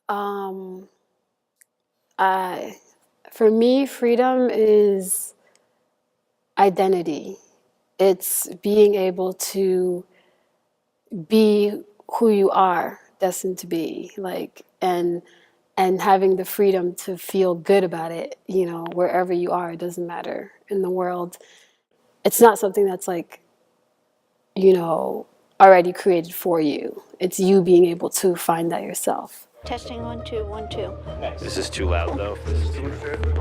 Um, for me, freedom is identity. It's being able to be who you are destined to be, like, and having the freedom to feel good about it, you know, wherever you are, it doesn't matter in the world. It's not something that's like, you know, already created for you. It's you being able to find that yourself. Testing 1 2 1 2. This is too loud though.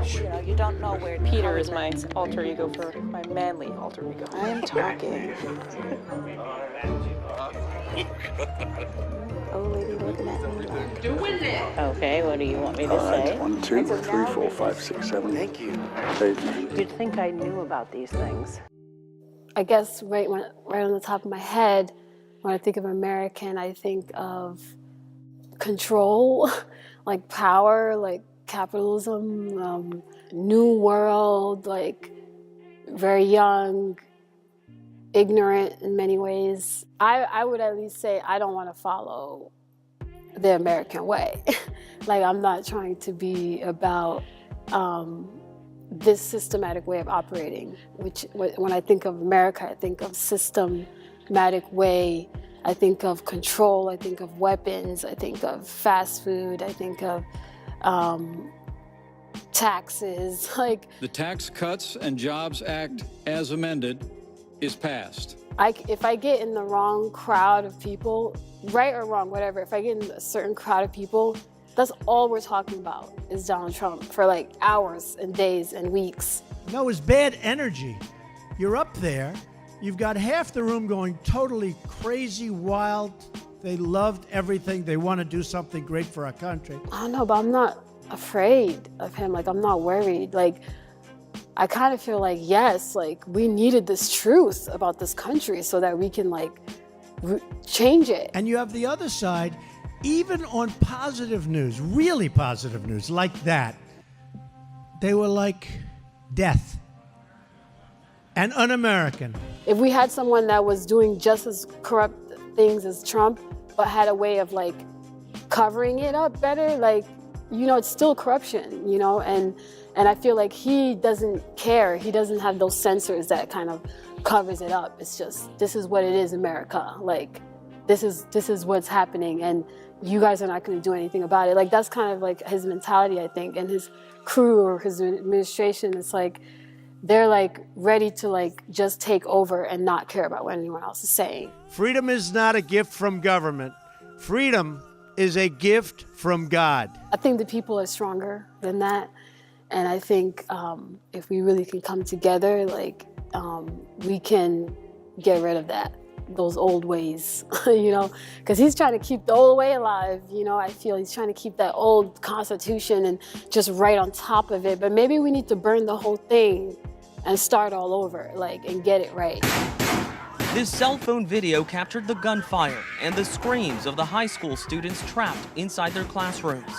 You know, you don't know where Peter is my alter ego for my manly alter ego. I am talking. Oh, lady, looking at me like. Okay, what do you want me to say? 1 2 3 4 5 6 7. Thank you. 8. You'd think I knew about these things. I guess right on the top of my head, when I think of American, I think of control, like power, like capitalism, new world, like very young, ignorant in many ways. I would at least say I don't want to follow the American way. Like, I'm not trying to be about this systematic way of operating, which when I think of America, I think of systematic way. I think of control, I think of weapons, I think of fast food, I think of taxes. Like, the Tax Cuts and Jobs Act, as amended, is passed. if I get in the wrong crowd of people, right or wrong, whatever, if I get in a certain crowd of people, that's all we're talking about is Donald Trump for like hours and days and weeks. No, it's bad energy. You're up there. You've got half the room going totally crazy, wild. They loved everything. They want to do something great for our country. I don't know, but I'm not afraid of him. Like, I'm not worried. Like, I kind of feel like, yes, like, we needed this truth about this country so that we can, like, change it. And you have the other side, even on positive news, really positive news like that, they were like death and un-American. If we had someone that was doing just as corrupt things as Trump, but had a way of like covering it up better, like, you know, it's still corruption, you know, and I feel like he doesn't care. He doesn't have those censors that kind of covers it up. It's just, this is what it is, America. Like, this is what's happening, and you guys are not going to do anything about it. Like, that's kind of like his mentality, I think, and his crew or his administration. It's like, they're like ready to like just take over and not care about what anyone else is saying. Freedom is not a gift from government. Freedom is a gift from God. I think the people are stronger than that. And I think if we really can come together, like, we can get rid of that, those old ways, you know, because he's trying to keep the old way alive. You know, I feel he's trying to keep that old Constitution and just right on top of it. But maybe we need to burn the whole thing and start all over, like, and get it right. This cell phone video captured the gunfire and the screams of the high school students trapped inside their classrooms.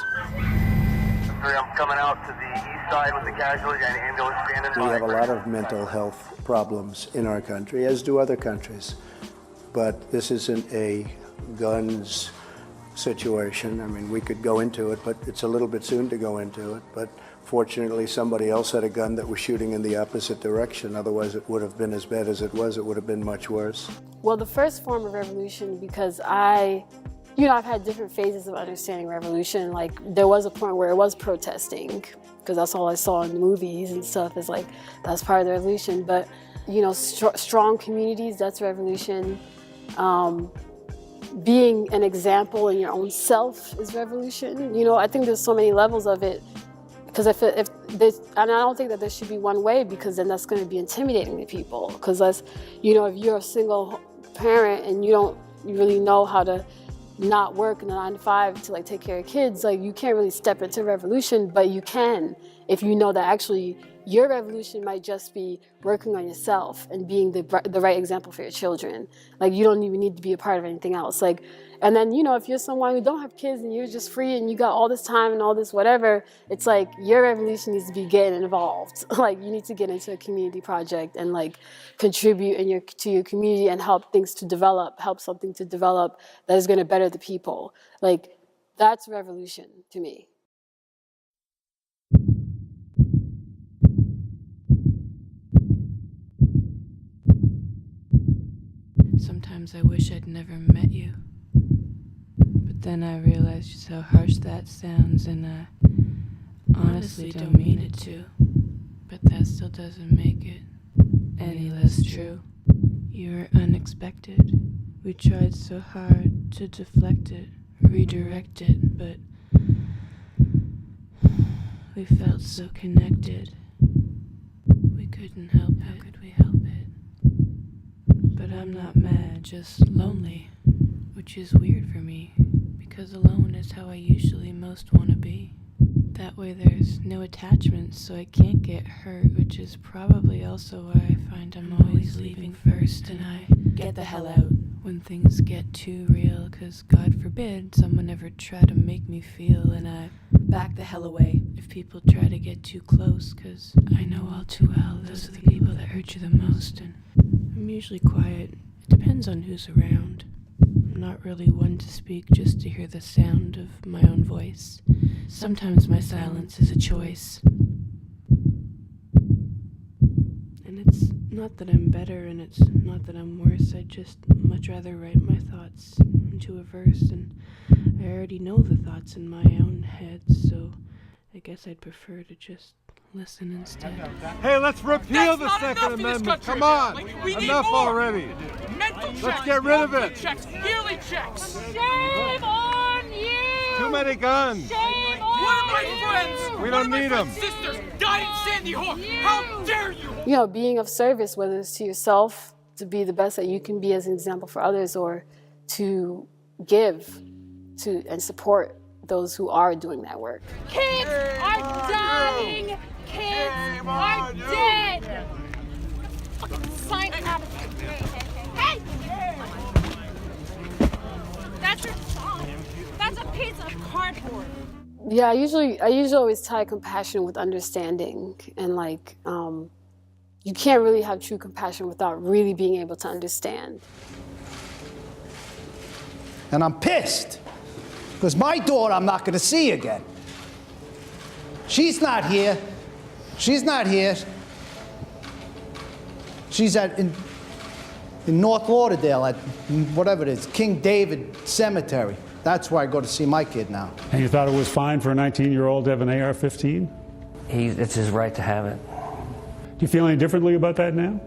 I'm coming out to the east side with the casualty and ambulance standing by. We have a lot of mental health problems in our country, as do other countries. But this isn't a guns situation. I mean, we could go into it, but it's a little bit soon to go into it. But fortunately, somebody else had a gun that was shooting in the opposite direction. Otherwise, it would have been as bad as it was. It would have been much worse. Well, the first form of revolution, because I've had different phases of understanding revolution. Like, there was a point where it was protesting, because that's all I saw in the movies and stuff, is like, that's part of the revolution. But, you know, strong communities, that's revolution. Being an example in your own self is revolution. You know, I think there's so many levels of it, because and I don't think that there should be one way, because then that's going to be intimidating to people. Because that's, you know, if you're a single parent and you don't really know how to not work in a 9 to 5 to like take care of kids, like, you can't really step into revolution. But you can if you know that actually your revolution might just be working on yourself and being the right example for your children. Like, you don't even need to be a part of anything else. Like, and then, you know, if you're someone who don't have kids and you're just free and you got all this time and all this whatever, it's like your revolution needs to be getting involved. Like, you need to get into a community project and like contribute to your community and help something to develop that is going to better the people. Like, That's revolution to me. Sometimes I wish I'd never met you. But then I realized just how harsh that sounds, and I honestly don't mean it to. But that still doesn't make it any less true. You were unexpected. We tried so hard to deflect it, redirect it, but we felt so connected. We couldn't help it. How could we help it? But I'm not mad, just lonely, which is weird for me, because alone is how I usually most want to be. That way there's no attachment, so I can't get hurt, which is probably also why I find I'm always leaving first, and I get the hell out when things get too real, cause God forbid someone ever try to make me feel, and I back the hell away if people try to get too close, cause I know all too well those are the people that hurt you the most, and I'm usually quiet. It depends on who's around. I'm not really one to speak just to hear the sound of my own voice. Sometimes my silence is a choice. And it's not that I'm better, and it's not that I'm worse. I'd just much rather write my thoughts into a verse, and I already know the thoughts in my own head, so I guess I'd prefer to just listen instead. Hey, let's repeal the Second Amendment. Come on. Enough already. Let's get rid of it. Checks, yearly checks. Shame on you. Too many guns. Shame on one of my friends. We don't need them. Sisters died in Sandy Hook. How dare you? You know, being of service, whether it's to yourself, to be the best that you can be as an example for others, or to give to and support those who are doing that work. Kids are dying. Kids are dead. Fucking sign out of here. Hey! That's your song. That's a piece of cardboard. Yeah, I usually always tie compassion with understanding, and like you can't really have true compassion without really being able to understand. And I'm pissed because my daughter I'm not going to see again. She's not here. She's not here. She's in North Lauderdale at whatever it is, King David Cemetery. That's where I go to see my kid now. And you thought it was fine for a 19-year-old to have an AR-15? It's his right to have it. Do you feel any differently about that now?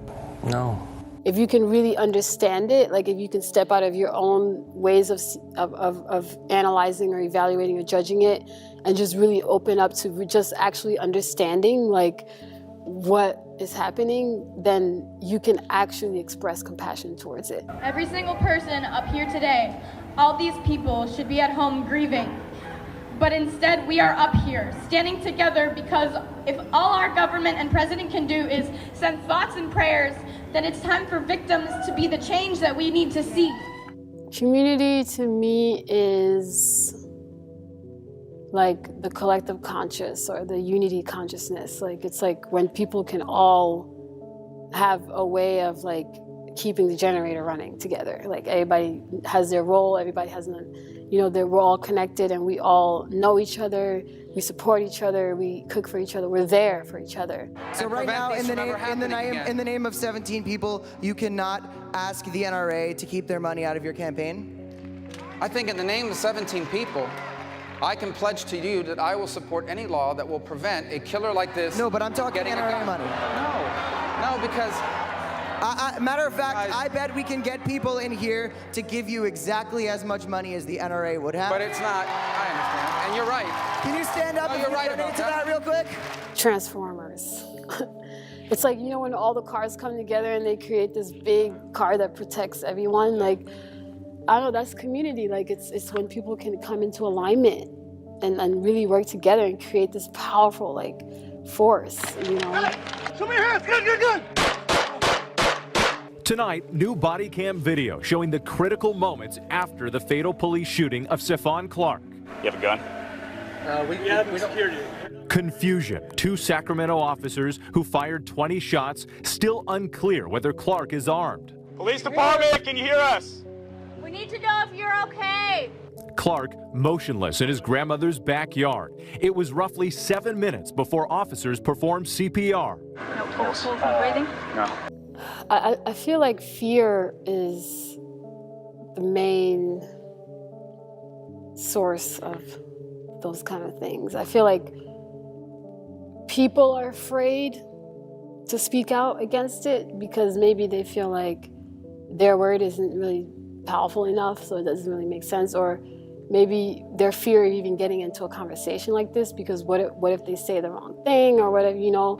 No. If you can really understand it, like if you can step out of your own ways of analyzing or evaluating or judging it, and just really open up to just actually understanding like what is happening, then you can actually express compassion towards it. Every single person up here today, all these people should be at home grieving. But instead, we are up here, standing together, because if all our government and president can do is send thoughts and prayers, then it's time for victims to be the change that we need to see. Community to me is like the collective conscious or the unity consciousness. Like it's like when people can all have a way of like keeping the generator running together. Like everybody has their role, everybody has we're all connected and we all know each other, we support each other, we cook for each other, we're there for each other. So right now, in the name of 17 people, you cannot ask the NRA to keep their money out of your campaign? I think in the name of 17 people, I can pledge to you that I will support any law that will prevent a killer like this. No, but I'm talking NRA money. No, because... matter of fact, I bet we can get people in here to give you exactly as much money as the NRA would have. But it's not. I understand. And you're right. Can you stand up and donate to that real quick? Transformers. It's like, when all the cars come together and they create this big car that protects everyone. Like, I don't know, that's community. Like, it's when people can come into alignment and really work together and create this powerful, like, force, Show me your hands. Good. Tonight, new body cam video showing the critical moments after the fatal police shooting of Stephon Clark. You have a gun? We have security. Confusion. 2 Sacramento officers who fired 20 shots, still unclear whether Clark is armed. Police department, can you hear us? We need to know if you're okay. Clark motionless in his grandmother's backyard. It was roughly 7 minutes before officers performed CPR. No pulse from breathing? No. I feel like fear is the main source of those kind of things. I feel like people are afraid to speak out against it because maybe they feel like their word isn't really powerful enough, so it doesn't really make sense, or maybe their fear of even getting into a conversation like this because what if they say the wrong thing or whatever, you know.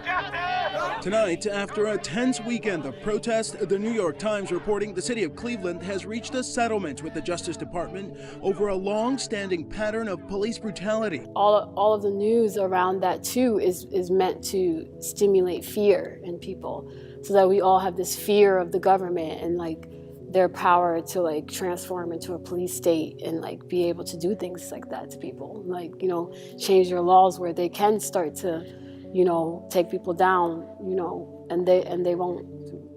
Tonight, after a tense weekend of protest, the New York Times reporting the city of Cleveland has reached a settlement with the Justice Department over a long-standing pattern of police brutality. All of the news around that too is meant to stimulate fear in people, so that we all have this fear of the government and like their power to like transform into a police state and like be able to do things like that to people, like, you know, change their laws where they can start to, you know, take people down, you know, and they won't,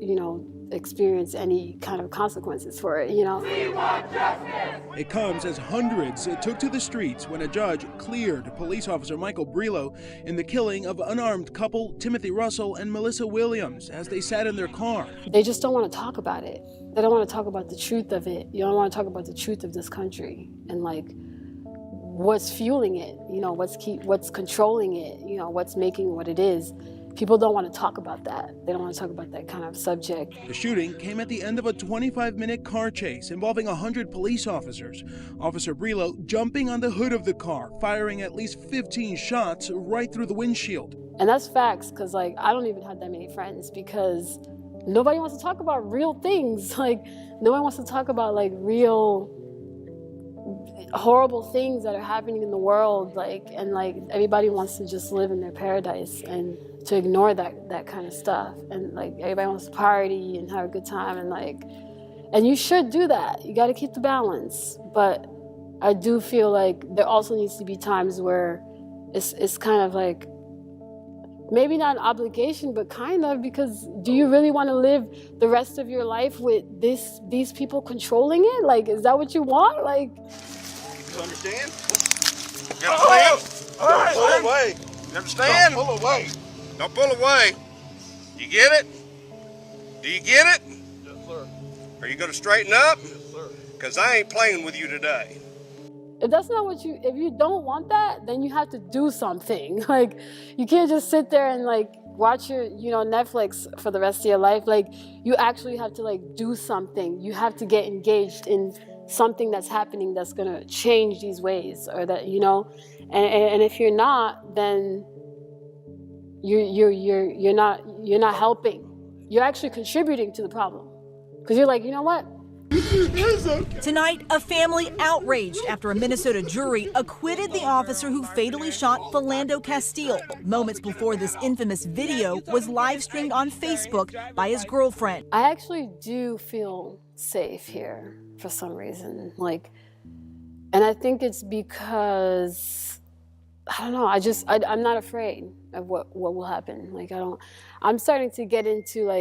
you know, experience any kind of consequences for it, you know. We want justice! It comes as hundreds took to the streets when a judge cleared police officer Michael Brillo in the killing of unarmed couple Timothy Russell and Melissa Williams as they sat in their car. They just don't want to talk about it. They don't want to talk about the truth of it. You don't want to talk about the truth of this country and like what's fueling it, you know, what's controlling it, you know, what's making what it is. People don't want to talk about that. They don't want to talk about that kind of subject. The shooting came at the end of a 25-minute car chase involving 100 police officers. Officer Brillo jumping on the hood of the car, firing at least 15 shots right through the windshield. And that's facts, because like I don't even have that many friends because nobody wants to talk about real things. Like no one wants to talk about like real horrible things that are happening in the world, like, and like everybody wants to just live in their paradise and to ignore that kind of stuff, and like everybody wants to party and have a good time, and like, and you should do that. You got to keep the balance, but I do feel like there also needs to be times where it's kind of like maybe not an obligation, but kind of, because do you really want to live the rest of your life with these people controlling it? Like, is that what you want? Like, you understand? You understand? All right, pull away. You understand? Don't pull away. Don't pull away. You get it? Do you get it? Yes, sir. Are you going to straighten up? Yes, sir. Because I ain't playing with you today. if that's not what if you don't want that, then you have to do something. Like, you can't just sit there and like watch your, Netflix for the rest of your life. Like, you actually have to like do something. You have to get engaged in something that's happening that's gonna change these ways, or that, and if you're not, then you're not helping. You're actually contributing to the problem, because you're like, you know what? Tonight, a family outraged after a Minnesota jury acquitted the officer who fatally shot Philando Castile moments before this infamous video was live streamed on Facebook by his girlfriend. I actually do feel safe here for some reason, and I think it's because, I don't know, I'm not afraid of what will happen. I'm starting to get into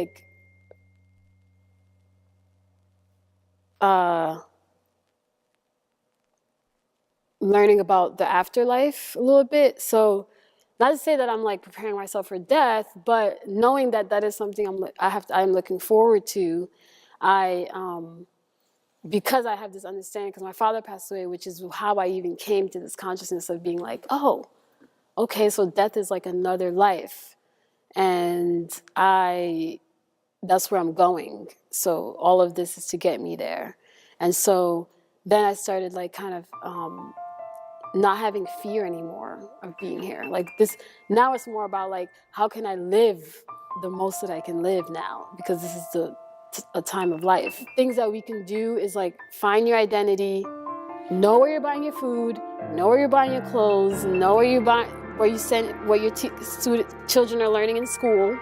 learning about the afterlife a little bit. So, not to say that I'm preparing myself for death, but knowing that is something I'm looking forward to. Because I have this understanding, because my father passed away, which is how I even came to this consciousness of being like, oh, okay, so death is like another life, and that's where I'm going. So all of this is to get me there. And so then I started not having fear anymore of being here. Now it's more about how can I live the most that I can live now, because this is a time of life. Things that we can do is find your identity, know where you're buying your food, know where you're buying your clothes, know where your children are learning in school,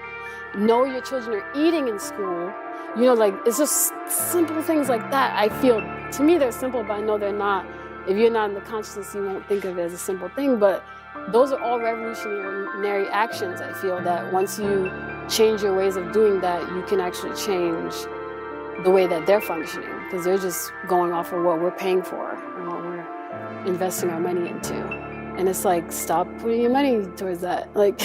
know where your children are eating in school. It's just simple things like that. I feel, to me, they're simple, but I know they're not. If you're not in the consciousness, you won't think of it as a simple thing, but those are all revolutionary actions. I feel that once you change your ways of doing that, you can actually change the way that they're functioning, because they're just going off of what we're paying for and investing our money into. And it's like, stop putting your money towards that. Like,